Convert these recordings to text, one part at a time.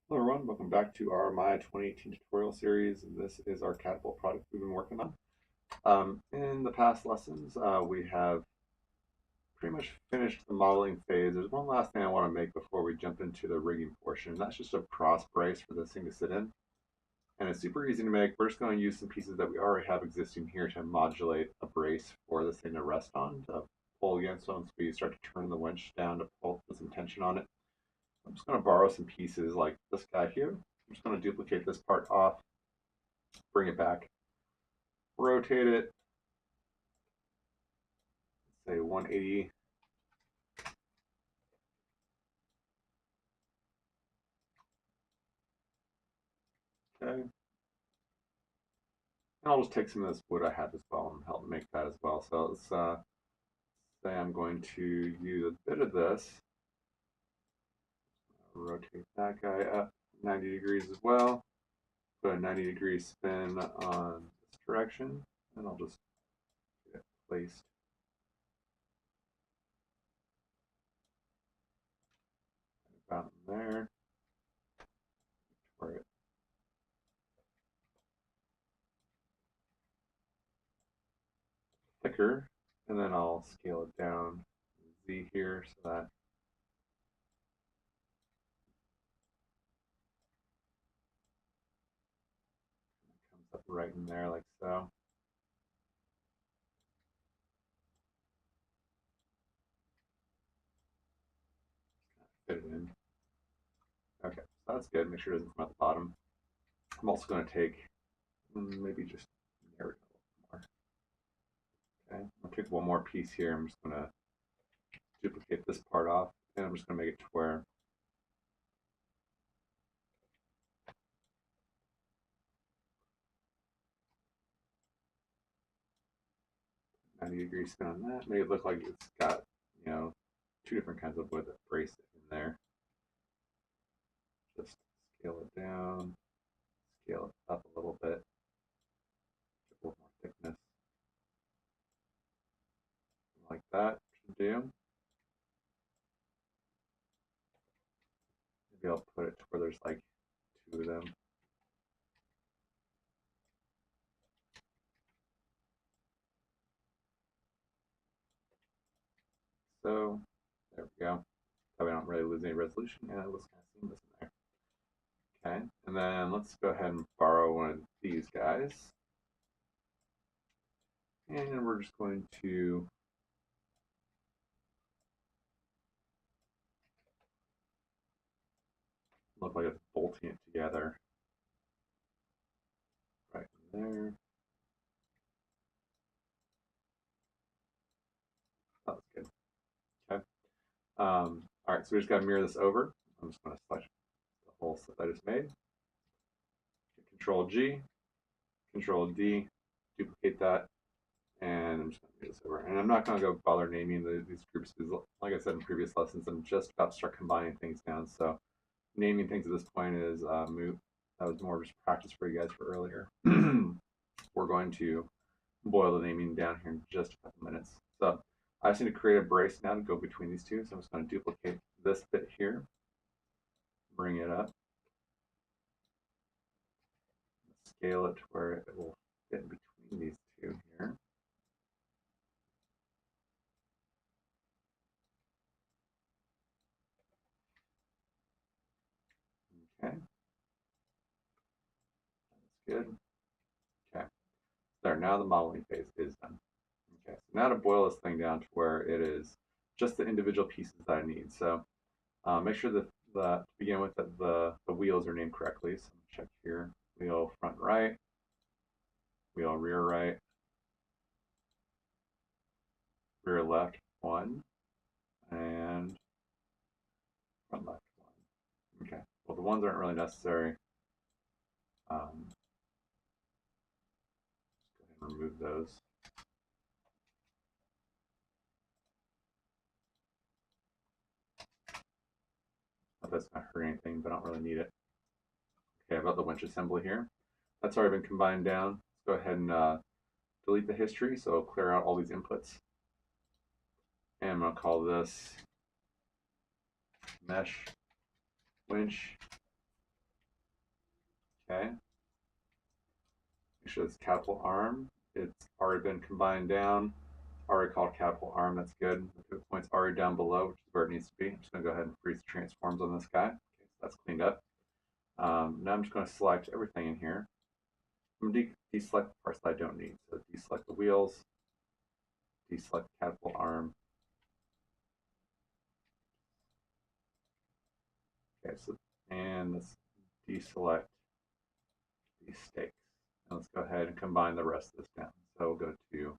Hello everyone, welcome back to our Maya 2018 tutorial series. This is our Catapult product we've been working on. In the past lessons, we have pretty much finished the modeling phase. There's one last thing I want to make before we jump into the rigging portion. That's just a cross brace for this thing to sit in. And it's super easy to make. We're just going to use some pieces that we already have existing here to modulate a brace for this thing to rest on, to pull against once we start to turn the winch down to put some tension on it. I'm just going to borrow some pieces like this guy here. I'm just going to duplicate this part off, bring it back, rotate it, say 180. Okay. And I'll just take some of this wood I have as well and help make that as well. So let's say I'm going to use a bit of this. Rotate that guy up 90 degrees as well. Put a 90-degree spin on this direction, and I'll just get it placed about in there. Where it thicker, and then I'll scale it down Z here so that it comes up right in there like so. Fit it in. Okay, so that's good. Make sure it doesn't come out the bottom. I'm also going to take maybe just narrow it a little more. Okay, I'll take one more piece here. I'm just going to duplicate this part off, and I'm just going to make it to where 90-degree spin on that. Make it look like it's got, two different kinds of wood that brace it in there. Just scale it down, scale it up a little bit, get a little more thickness. Like that should do. Maybe I'll put it to where there's like two of them. So there we go. That way I don't really lose any resolution, and it looks kind of seamless in there. Okay, and then let's go ahead and borrow one of these guys. And we're just going to look like it's bolting it together right in there. That's good. Okay. All right, so we just got to mirror this over. I'm just going to select the whole set I just made. Control G, Control D, duplicate that, and I'm just going to move this over. And I'm not going to go bother naming these groups because, like I said in previous lessons, I'm just about to start combining things down. So naming things at this point is moot. That was more just practice for you guys for earlier. We're going to boil the naming down here in just a couple minutes. So I just need to create a brace now to go between these two. So I'm just going to duplicate this bit here, bring it up, scale it to where it will fit in between these two here. Okay, that's good. Okay, there, now the modeling phase is done. Okay, so now to boil this thing down to where it is just the individual pieces that I need. So make sure that to begin with that the wheels are named correctly. So check here, wheel front right, wheel rear right, rear left 1, and front left 1. Okay, well the ones aren't really necessary. Go ahead and remove those. Not that's not hurt anything, but I don't really need it. Okay, about the winch assembly here. That's already been combined down. Let's go ahead and delete the history, so clear out all these inputs. And I'm going to call this mesh winch Okay. Make sure this catapult arm, it's already been combined down. Already called catapult arm, that's good. The point's already down below, which is where it needs to be. I'm just going to go ahead and freeze the transforms on this guy. Okay, so that's cleaned up. Now I'm just going to select everything in here. I'm going to deselect the parts that I don't need. So deselect the wheels, deselect the catapult arm. Okay, so and let's deselect these stakes. And let's go ahead and combine the rest of this down. So we'll go to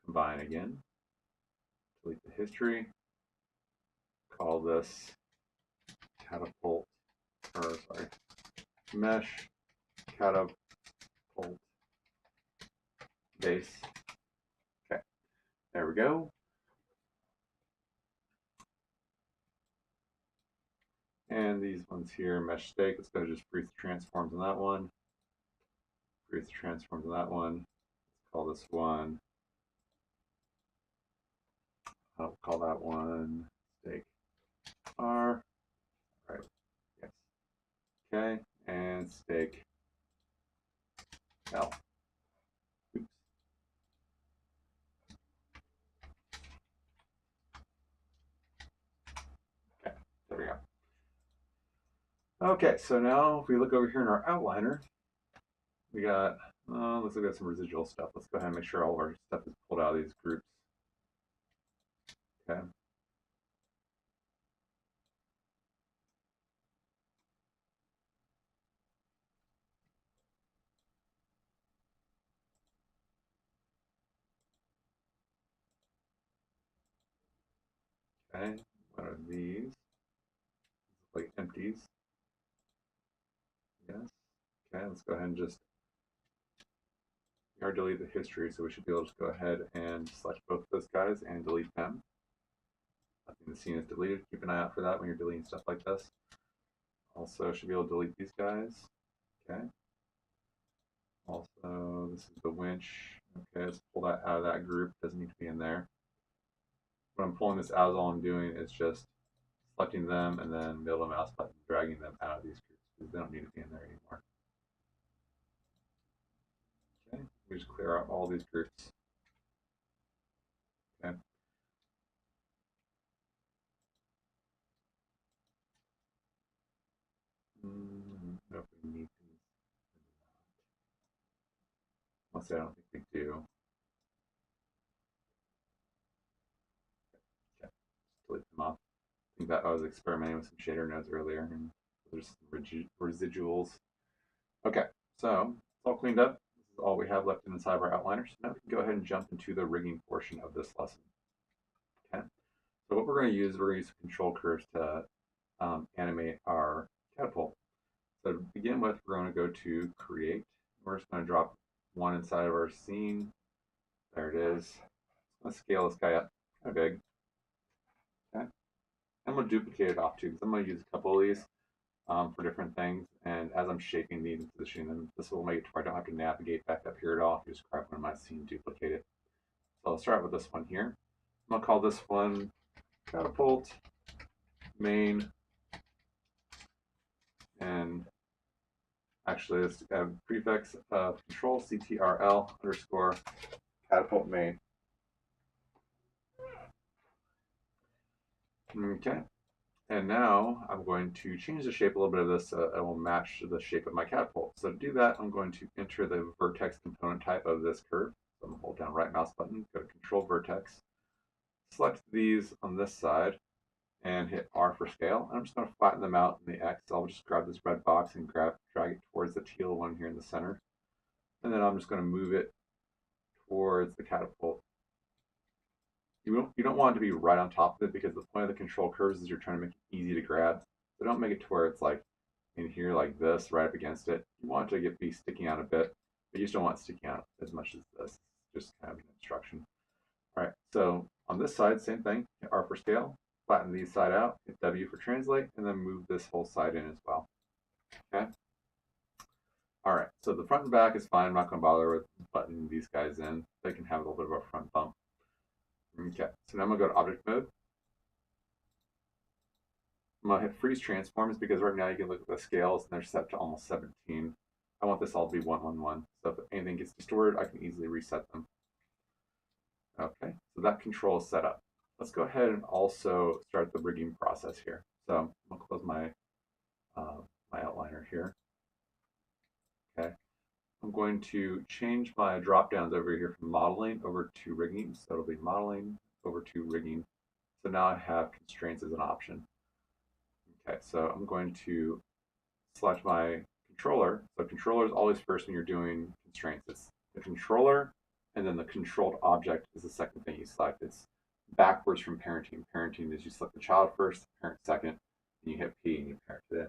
combine again, delete the history, call this catapult, or sorry, mesh catapult base. Okay, there we go. And these ones here, mesh stake, let's go just freeze the transforms on that one. Freeze the transforms on that one. Let's call this one, I'll call that one stake R. Right, yes. Okay, and stake L. Oops. Okay, there we go. Okay, so now if we look over here in our outliner, we got, looks like we got some residual stuff. Let's go ahead and make sure all of our stuff is pulled out of these groups. Okay. Okay, what are these? Like empties. Yes. Okay, let's go ahead and just delete the history, so we should be able to go ahead and select both of those guys and delete them. Nothing the scene is deleted. Keep an eye out for that when you're deleting stuff like this. Also, should be able to delete these guys. Okay. Also, this is the winch. Okay, let's pull that out of that group. Doesn't need to be in there. When I'm pulling this out, all I'm doing is just selecting them and then middle mouse button dragging them out of these groups because they don't need to be in there anymore. Okay, we just clear out all these groups. Okay. Nope, we need these. Honestly, I don't think we do. Okay, delete them off. I think that I was experimenting with some shader nodes earlier, and there's some residuals. Okay, so it's all cleaned up. This is all we have left inside of our outliner. So now we can go ahead and jump into the rigging portion of this lesson. Okay, so what we're going to use, we're going to use control curves to animate our catapult. So to begin with, we're going to go to create. We're just going to drop one inside of our scene. There it is. Let's scale this guy up kind of big. Okay, I'm going to duplicate it off too because I'm going to use a couple of these for different things. And as I'm shaping these and positioning them, this will make it to where I don't have to navigate back up here at all. Just grab one of my scene, duplicate it. So I'll start with this one here. I'm going to call this one Catapult Main. And actually, let's have prefix of control CTRL underscore Catapult Main. Okay. And now I'm going to change the shape a little bit of this so it will match the shape of my catapult. So to do that, I'm going to enter the vertex component type of this curve. So I'm going to hold down right mouse button, go to control vertex, select these on this side, and hit R for scale. And I'm just going to flatten them out in the X. I'll just grab this red box and drag it towards the teal one here in the center. And then I'm just going to move it towards the catapult. You don't want it to be right on top of it because the point of the control curves is you're trying to make it easy to grab. So don't make it to where it's like in here like this, right up against it. You want it to be sticking out a bit, but you just don't want it sticking out as much as this. Just kind of an instruction. All right, so on this side, same thing. Hit R for scale, flatten these side out, hit W for translate, and then move this whole side in as well. Okay. All right, so the front and back is fine. I'm not going to bother with buttoning these guys in. They can have a little bit of a front bump. Okay, so now I'm going to go to object mode. I'm going to hit freeze transforms because right now you can look at the scales and they're set to almost 17. I want this all to be 1, 1, 1. So if anything gets distorted, I can easily reset them. Okay, so that control is set up. Let's go ahead and also start the rigging process here. So I'm going to close my my outliner here. Okay, I'm going to change my drop downs over here from modeling over to rigging. So it'll be modeling over to rigging. So now I have constraints as an option. Okay, so I'm going to select my controller. So controller is always first when you're doing constraints. It's the controller, and then the controlled object is the second thing you select. It's backwards from parenting. Parenting is you select the child first, the parent second, and you hit P and you parent it in.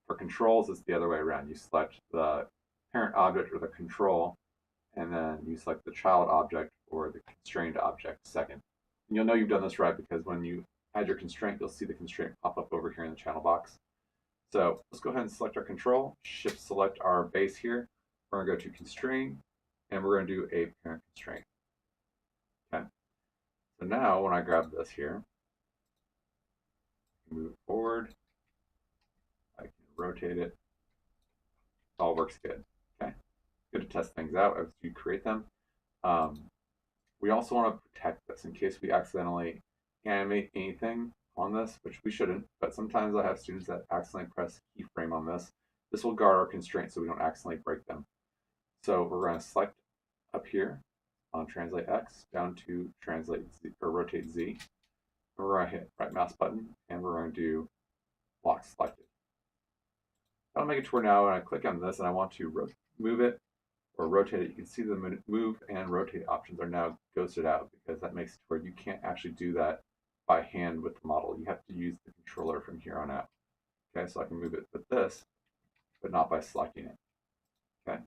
For controls, it's the other way around. You select the parent object or the control, and then you select the child object or the constrained object second. And you'll know you've done this right because when you add your constraint, you'll see the constraint pop up over here in the channel box. So let's go ahead and select our control, shift select our base here. We're going to go to constrain, and we're going to do a parent constraint. Okay. So now when I grab this here, move it forward, I can rotate it. It all works good. Okay. Good to test things out as you create them. We also want to protect this in case we accidentally animate anything on this, which we shouldn't, but sometimes I have students that accidentally press keyframe on this. This will guard our constraints so we don't accidentally break them. So we're going to select up here on Translate X down to Translate Z, or Rotate Z. And we're going to hit right mouse button and we're going to do Lock Selected. That'll make it to where now when I click on this and I want to move it or rotate it, you can see the move and rotate options are now ghosted out because that makes it to where you can't actually do that by hand with the model. You have to use the controller from here on out. Okay, so I can move it with this, but not by selecting it. Okay.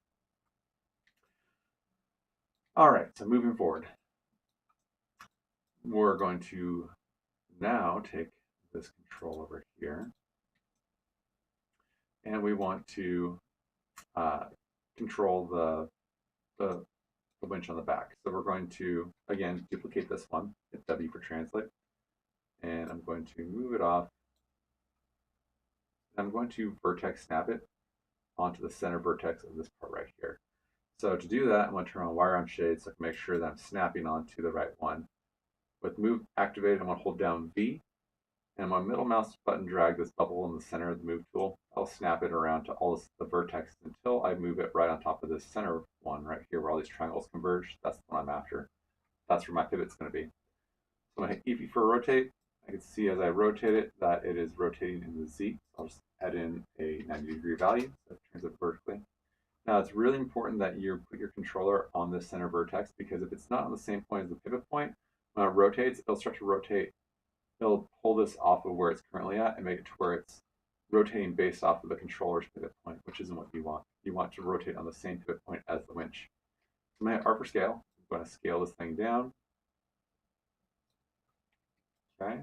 All right, so moving forward, we're going to now take this control over here, and we want to control the winch on the back. So we're going to, again, duplicate this one, hit W for translate, and I'm going to move it off. I'm going to vertex snap it onto the center vertex of this part right here. So to do that, I'm going to turn on wire on shade so I can make sure that I'm snapping onto the right one. With move activated, I'm going to hold down V, and my middle mouse button drag this bubble in the center of the move tool. I'll snap it around to all the vertex until I move it right on top of this center one right here where all these triangles converge. That's the one I'm after. That's where my pivot's going to be. So I'm going to hit E for rotate. I can see as I rotate it that it is rotating in the Z. I'll just add in a 90-degree value so it turns it vertically. Now it's really important that you put your controller on this center vertex because if it's not on the same point as the pivot point, when it rotates, it'll start to rotate. It'll pull this off of where it's currently at and make it to where it's rotating based off of the controller's pivot point, which isn't what you want. You want to rotate on the same pivot point as the winch. So I'm going to hit R for scale. I'm going to scale this thing down. Okay.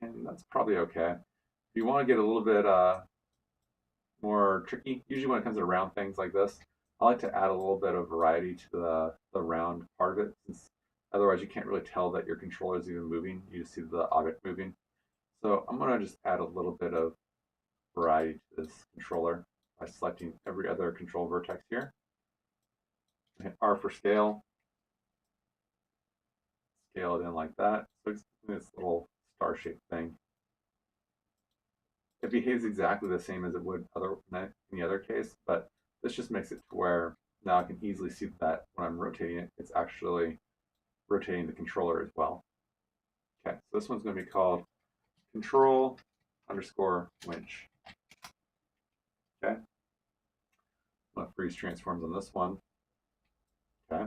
And that's probably okay. If you want to get a little bit more tricky, usually when it comes to round things like this, I like to add a little bit of variety to the round part of it, since otherwise you can't really tell that your controller is even moving. You just see the object moving. So I'm going to just add a little bit of variety to this controller by selecting every other control vertex here. Hit R for scale. Scale it in like that. So it's this little star-shaped thing. It behaves exactly the same as it would in any other case, but this just makes it to where now I can easily see that when I'm rotating it, it's actually rotating the controller as well. Okay, so this one's going to be called control underscore winch. Okay, I'm going to freeze transforms on this one. Okay,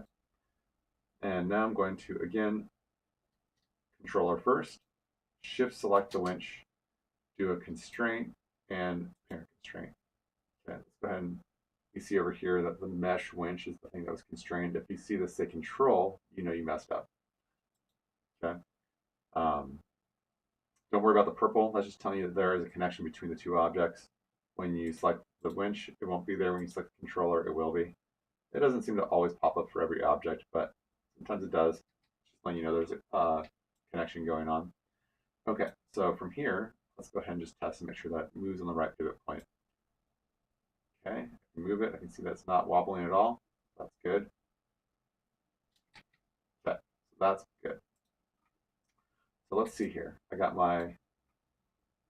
and now I'm going to again controller first, shift select the winch, do a constraint and parent constraint. Okay, let's go ahead and you see over here that the mesh winch is the thing that was constrained. If you see this say control, you know you messed up. Okay. Don't worry about the purple. That's just telling you that there is a connection between the two objects. When you select the winch, it won't be there. When you select the controller, it will be. It doesn't seem to always pop up for every object, but sometimes it does. Just letting you know there's a connection going on. Okay, so from here, Let's go ahead and just test and make sure that it moves on the right pivot point. Okay, I can move it. I can see that's not wobbling at all. That's good. Okay, so that's good. So let's see here. I got my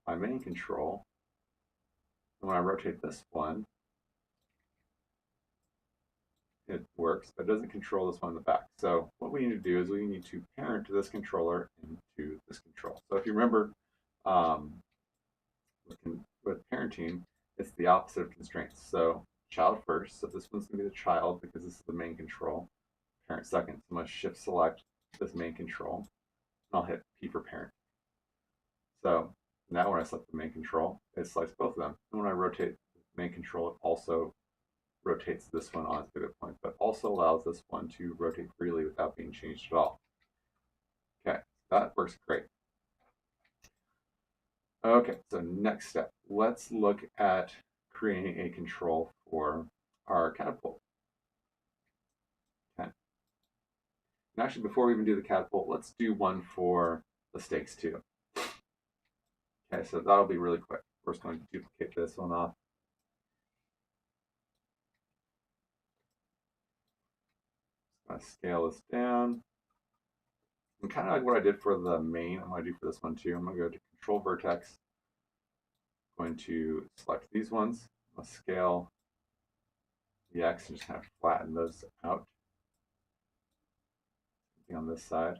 main control. And when I rotate this one, it works, but it doesn't control this one in the back. So what we need to do is we need to parent this controller into this control. So if you remember, with parenting, it's the opposite of constraints. So child first, so this one's going to be the child because this is the main control. Parent second, so I'm going to shift select this main control, and I'll hit P for parent. So now when I select the main control, it selects both of them. And when I rotate the main control, it also rotates this one on its pivot point, but also allows this one to rotate freely without being changed at all. Okay, that works great. Okay, so next step, let's look at creating a control for our catapult. Okay. And actually, before we even do the catapult, let's do one for the stakes too. Okay, so that'll be really quick. We're just going to duplicate this one off. I'm going to scale this down. And kind of like what I did for the main, I'm going to do for this one too. I'm going to go to Control Vertex. I'm going to select these ones. I'll scale the X and just kind of flatten those out. On this side.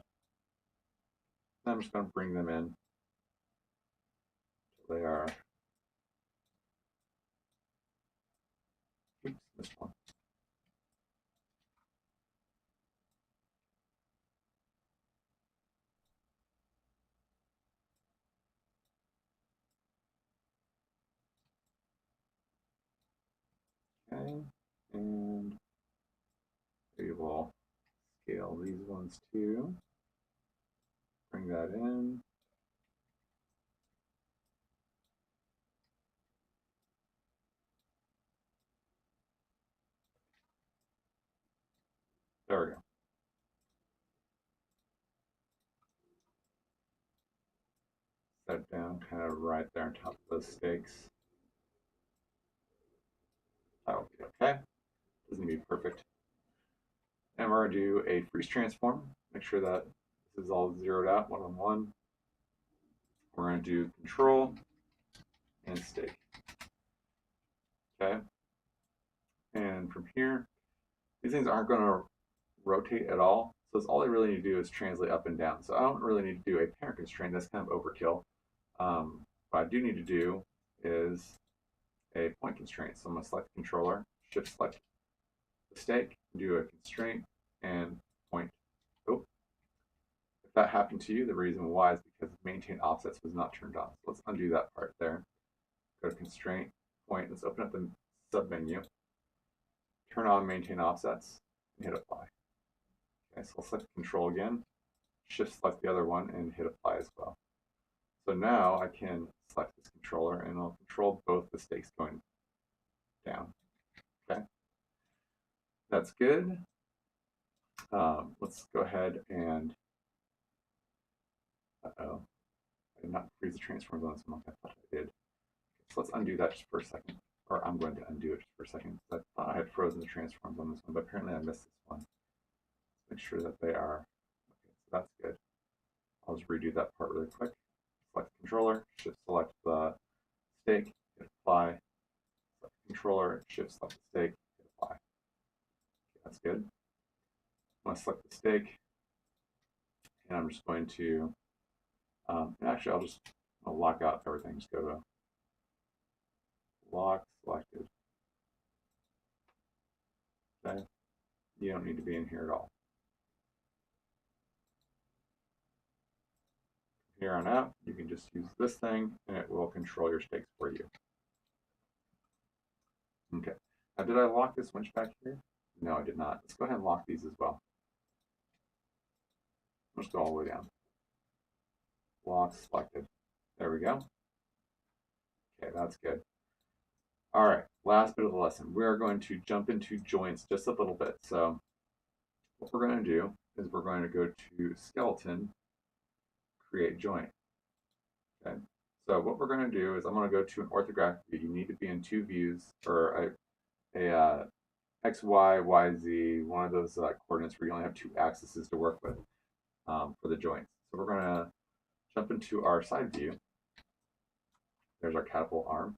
And I'm just going to bring them in until they are. Oops, this one. Okay, and we will scale these ones too. Bring that in. There we go. Set it down kind of right there on top of those stakes. That'll be okay. Doesn't need to be perfect. And we're going to do a freeze transform. Make sure that this is all zeroed out, 1 on 1. We're going to do control and stake. Okay. And from here, these things aren't going to rotate at all. So all I really need to do is translate up and down. So I don't really need to do a parent constraint. That's kind of overkill. What I do need to do is a point constraint. So I'm going to select the controller, shift select the stake, do a constraint, and point. Oh, if that happened to you, the reason why is because maintain offsets was not turned on. So let's undo that part there. Go to constraint, point. Let's open up the submenu. Turn on maintain offsets and hit apply. Okay, so I'll select control again, shift select the other one, and hit apply as well. So now I can select this controller and I'll control both the stakes going down. Okay, that's good. Let's go ahead and, uh-oh, I did not freeze the transforms on this one. I thought I did. So let's undo that just for a second, or I'm going to undo it just for a second. I thought I had frozen the transforms on this one, but apparently I missed this one. Let's make sure that they are, okay, so that's good. I'll just redo that part really quick. Select the controller, shift select the stake, hit apply. Select the controller, shift select the stake, hit apply. Okay, that's good. I'm going to select the stake, and I'm just going to, actually I'll lock out everything. Just go to lock selected. Okay, you don't need to be in here at all. From here on out, you can just use this thing, and it will control your stakes for you. Okay. Now, did I lock this winch back here? No, I did not. Let's go ahead and lock these as well. Let's go all the way down. Lock selected. There we go. Okay, that's good. All right, last bit of the lesson. We are going to jump into joints just a little bit. So what we're going to do is we're going to go to skeleton, create joint. Okay, So what we're going to do is I'm going to go to an orthographic view. You need to be in two views, or a X, Y, Y, Z, one of those coordinates where you only have two axes to work with for the joints. So we're going to jump into our side view. There's our catapult arm.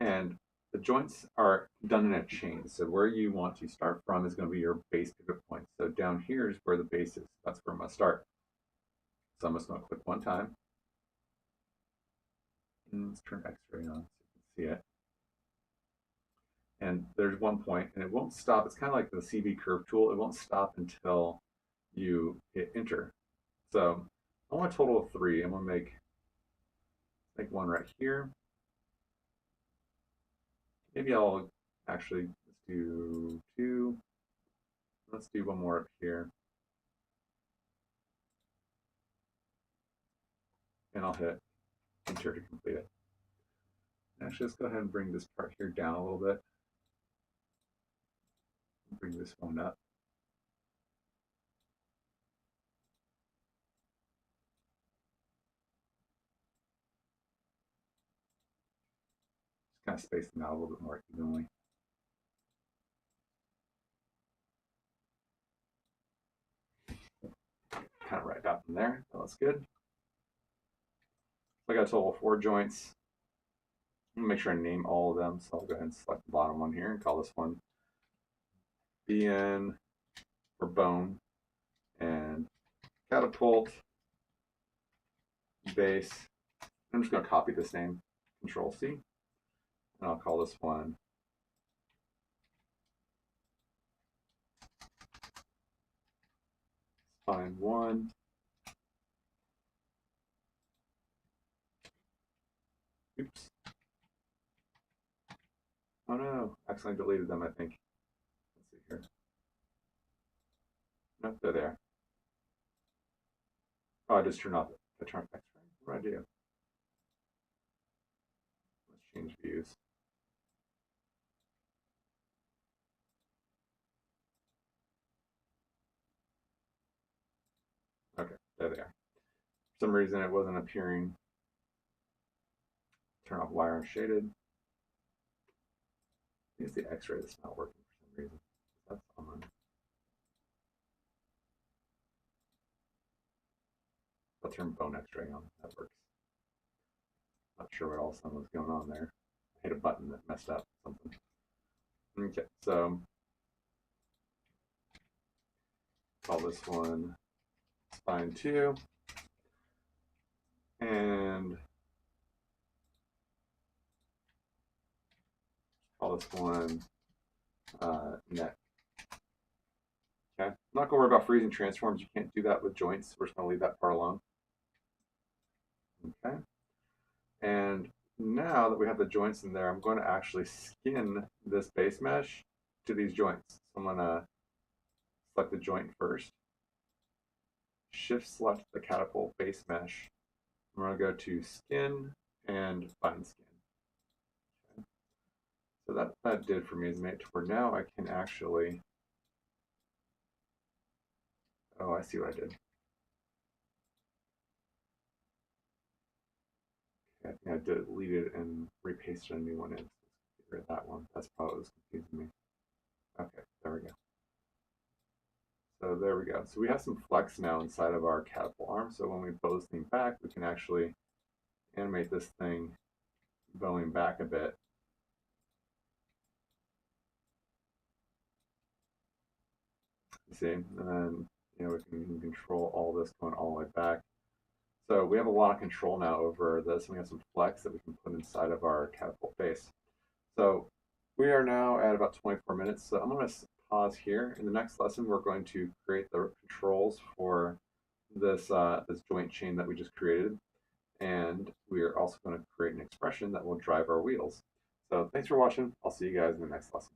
And the joints are done in a chain. So where you want to start from is going to be your base pivot point. So down here is where the base is. That's where I'm going to start. So I'm just going to click one time. And let's turn X-ray on so you can see it. And there's one point, and it won't stop. It's kind of like the CV curve tool. It won't stop until you hit enter. So I want a total of 3. I'm going to make one right here. Maybe I'll actually let's do 2. Let's do one more up here. And I'll hit enter to complete it. Actually, let's go ahead and bring this part here down a little bit. Bring this one up. Just kind of space them out a little bit more evenly. Kind of right up in there. That looks good. So I got a total of 4 joints. I'm gonna make sure I name all of them. So I'll go ahead and select the bottom one here and call this one BN for bone, and catapult base. I'm just going to copy this name, Control C, and I'll call this one spine 1. Oops. Oh no, accidentally deleted them, I think. Let's see here. Nope, they're there. Oh, I just turned off it. I turned X-ray. What do I do? Let's change views. Okay, there they are. For some reason, it wasn't appearing. Turn off wire unshaded. I think it's the X-ray that's not working for some reason. That's on. I'll turn bone X-ray on. That works. Not sure what all of a sudden was going on there. I hit a button that messed up something. Okay, so call this one spine 2, and call this one neck. Okay, I'm not going to worry about freezing transforms. You can't do that with joints. We're just going to leave that part alone. Okay, and now that we have the joints in there, I'm going to actually skin this base mesh to these joints. So I'm going to select the joint first, shift select the catapult base mesh. I'm going to go to skin and bind skin. Okay. So that did for me is made it to where now I can actually, oh, I see what I did. I think I deleted and repasted a new one in. Get rid of that one. That's probably what was confusing me. Okay, there we go. So there we go. So we have some flex now inside of our catapult arm. So when we bow this thing back, we can actually animate this thing bowing back a bit. You see, and then we can control all this going all the way back. So we have a lot of control now over this, and we have some flex that we can put inside of our catapult base. So we are now at about 24 minutes. So I'm going to pause here. In the next lesson, we're going to create the controls for this this joint chain that we just created, and we are also going to create an expression that will drive our wheels. So thanks for watching. I'll see you guys in the next lesson.